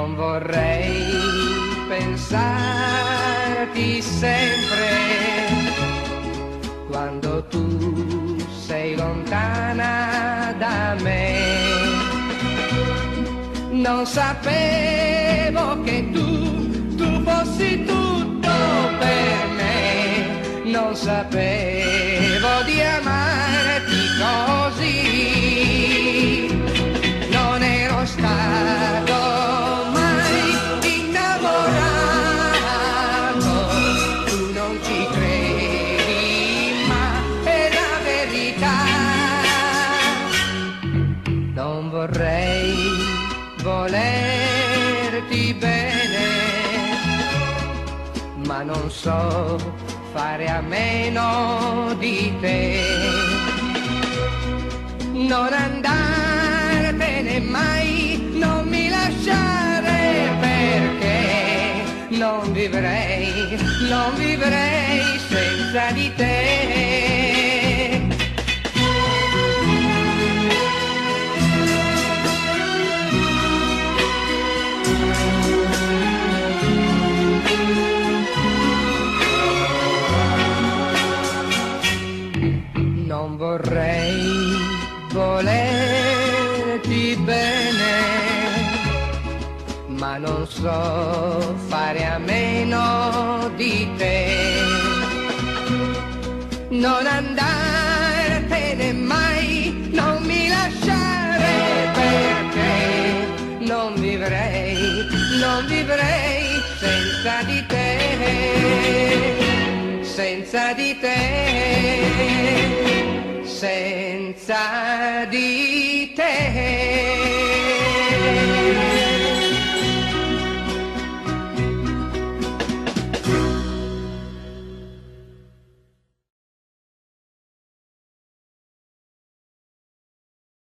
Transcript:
Non vorrei pensarti sempre quando tu sei lontana da me. Non sapevo che tu fossi tutto per me. Non sapevo di amarti così. Non ero stato mai innamorato. Tu non ci credi, ma è la verità. Non vorrei volerti bene, ma non so fare a meno di te. Non andartene mai, non mi lasciare, perché non vivrei senza di te. Non vorrei volerti bene, ma non so fare a meno di te. Non andartene mai, non mi lasciare, perché non vivrei senza di te, senza di te, senza di